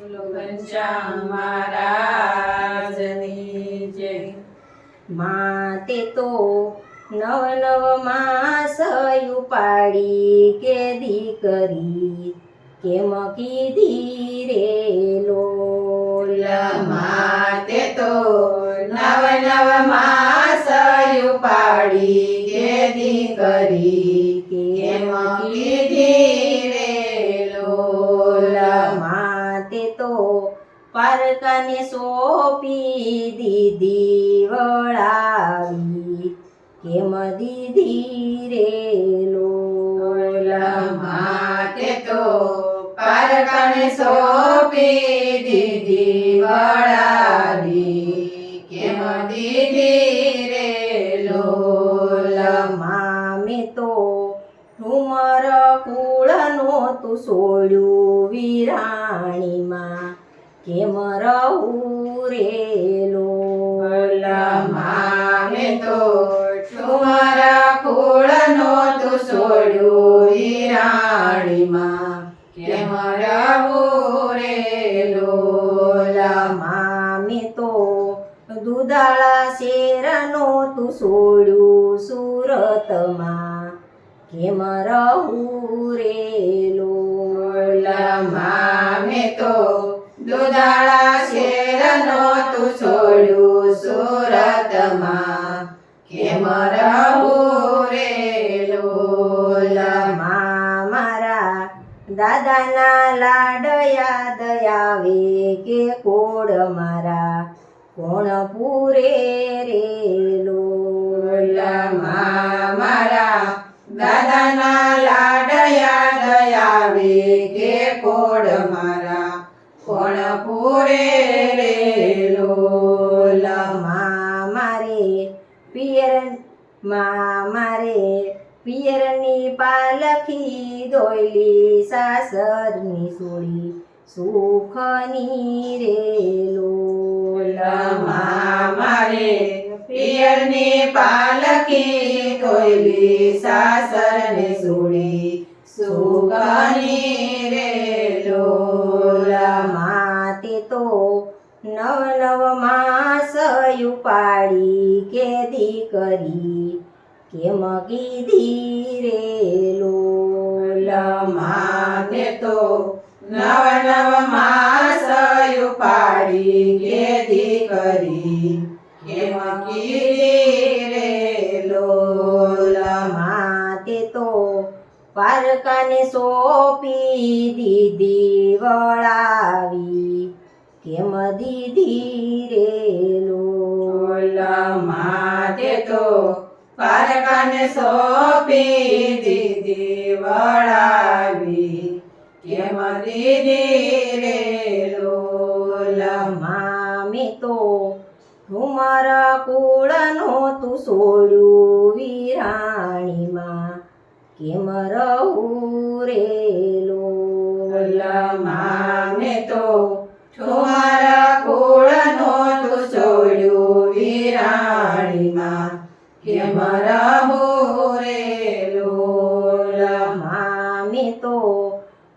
ઘનશ્યામ મહારાજની જય। માતે તો નવ નવ માસ ઉપાડી કે દીકરી કેમ કીધી રે લોલ। માતે તો નવ નવ માસ ઉપાડી કે દીકરી કેમ કીધી રે લોલ। માતે તો પારકાને સોંપી દીધી વળાવી કેમ દીધી રે લોલ। માતે તો પારકાને સોંપી દીધી વળાવી કેમ દીધી રે લોલ। મામે તો ઠુમર કુળનો તું છોડ્યું વિરાણીમાં કેમ રહું રે લોલ। મામે તો ઠુમર કુળનો તું છોડ્યું વિરાણીમાં કેમ રહું રે લોલ। મામે તો દુધાળા શેરનો તું છોડ્યું સુરતમાં કેમ રહું રે લોલ। મામે તો દુધાળા શેરનો તું છોડ્યું સુરતમાં કેમ રહું રે લોલ। મારા દાદાના લાડ યાદ આવે કે કોડ મારા કોણ પૂરે રે લોલ। મારા દાદાના લાડ યાદ આવે કે કોડ મારા કોણ પૂરે રે લોલ। મારે પિયરની પાલખી દોયલી સાસરની સોળી સુખની રે લોલ। મારે પિયરની પાલખી દોયલી સાસરની સોળી સુખની રે લોલ। માતે તો નવ નવ માસ ઉપાડી કે દીકરી કેમ કીધી રે લોલ। માતે તો નવ નવ માસ ઉપાડી કે દીકરી કેમ કીધી રે લોલ। માતે તો પારકાને સોંપી દીધી વળાવી કેમ દીધી રે લોલ। માતે તો પારકાને સોંપી દીધી વળાવી કેમ દીધી રે લોલ। મામે તો ઠુમર કુળનો તું છોડ્યું વિરાણીમાં કેમ રહું રે લોલ। મામે તો ઠુમર કુળનો તું છોડ્યું વિરાણીમાં કેમ રહું રે લોલ। મામે તો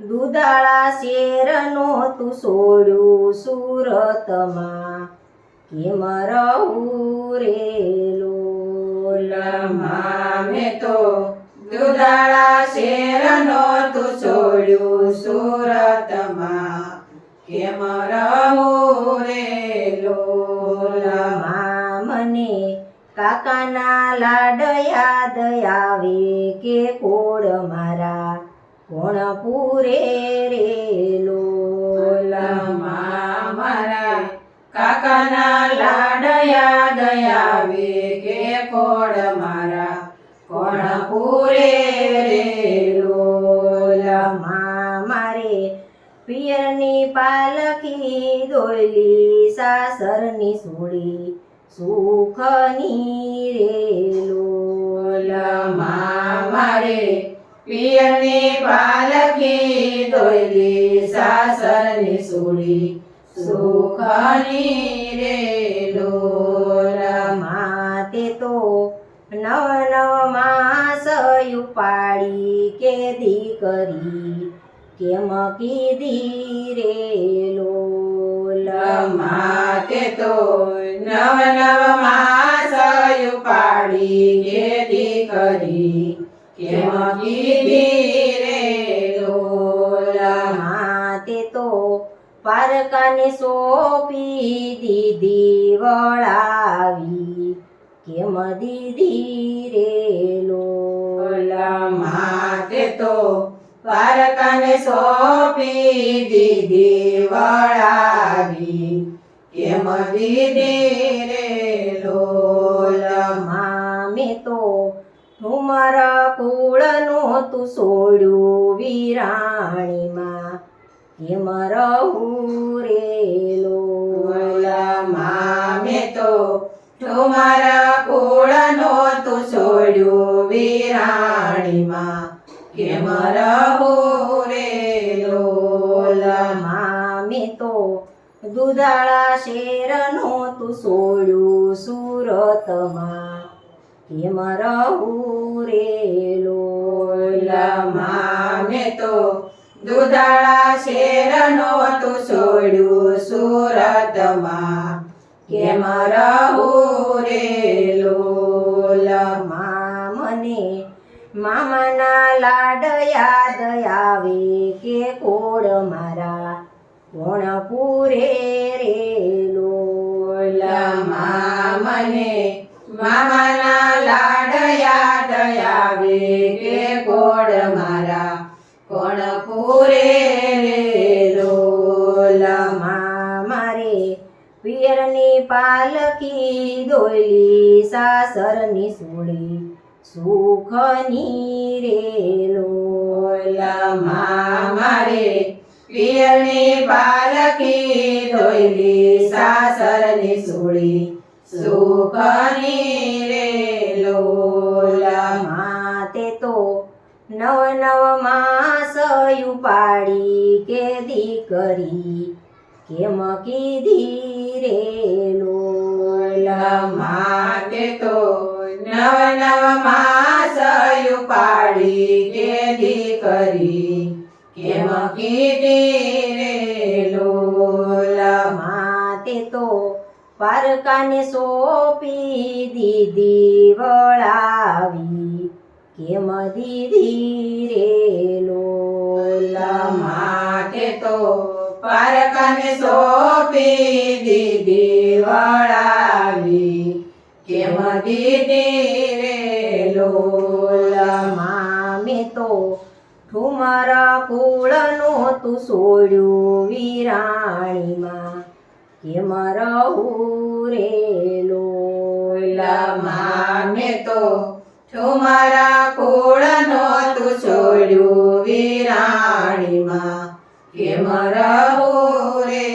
દુધાળા શેરનો તું છોડ્યું સુરતમાં કેમ રહું રે લોલ। મામે તો દુધાળા શેરનો તું છોડ્યું સુરતમાં કેમ રહું રે લોલ। મને કાકાના લાડ યાદ આવે કે કોડ મારા કોણ પૂરે રે લોલ। મારા કાકાના લાડ યાદ આવે કે કોડ મારા કોણ પૂરે રે લોલ। મારે પિયરની પાલખી દોયલી સાસરની સોળી સુખની રે લોલ। મારે પિયરની પાલખી દોયલી સાસરની સોળી સુખની રે લોલ। માતે તો નવ નવ માસ ઉપાડી કે દીકરી કેમ કીધી રે લો માતે તો નવ નવ માસ ઉપાડી કે દીકરી કેમ કીધી રે લોલ માતે તો પારકાને સોંપી દીધી વળાવી કેમ દીધી રે લોલ માતે તો પારકાને સોંપી દીધી વળાવી કેમ દીધી રે લોલ મામે તો ઠુમરા કુળનું તું છોડ્યું વિરાણીમાં કેમ રહું રે લોલ મામે તો ઠુમરા કુળનો તું છોડ્યું વિરાણીમાં કેમ રહું રે લોલ મામે તો દુધાળા શેરનો તું છોડ્યું સુરતમાં કેમ રહું રે લોલ મામે તો દુધાળા શેરનો તું છોડ્યું સુરતમાં કેમ રહું રે લોલ મને મામાના લાડ યાદ આવે કે કોડ મારા કોણ પૂરે રે લોલ મને મામાના લાડ યાદ આવે કે કોડ મારા કોણ પૂરે રે લોલ મારે પિયરની પાલકી દોયલી સાસરની સોળી સુખની રે લોલ મારે પિયરની પાલકી દોયલી સાસરની સોળી સુખની રે લોલ માતે તો નવ નવ માસ ઉપાડી કે દીકરી કેમ કીધી રે લોલ માતે તો નવ નવ માસ ઉપાડી કે દીકરી કેમ કીધી રે લોલ માતે તો પારકાને સોંપી દીધી વળાવી કેમ દીધી રે લોલ માતે તો પારકાને સોંપી દીધી વળાવી કેમ દીધી રે લોલ મામે તો ઠુમરા કુળનું તું છોડ્યું વિરાણીમાં કેમ રહું રે લોલ મામે તો ઠુમરા કુળનો તું છોડ્યું વિરાણીમાં કેમ રહું રે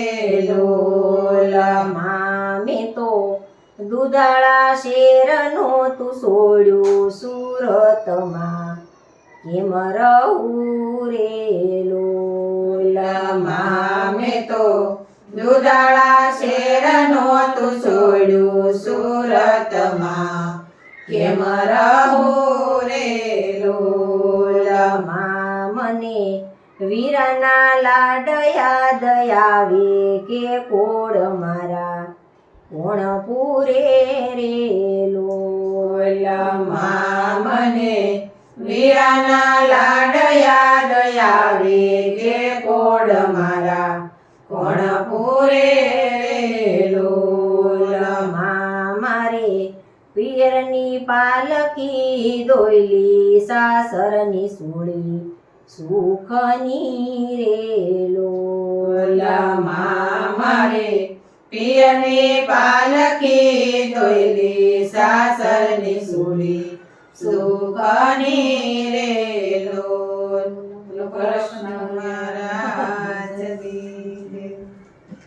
લોલ મામે તો દુધાળા શેરનો તું છોડ્યું સુરતમાં કેમ રહું રે લોલ મામે તો દુધાળા શેરનો તું છોડ્યું સુરતમાં કેમ રહું રે લોલ મને વીરાના લાડ યાદ આવે કે કોડ મારા કોણ પૂરે રે લોલ મને વીરાના લાડ યાદ આવે કે કોડ મારા કોણ પૂરે રે લોલ મારે પિયરની પાલકી દોયલી સાસરની સોળી સુખની રે લોલ મારે પિયરની પાલકી દોયલી સાસરની સોળી સુખની રે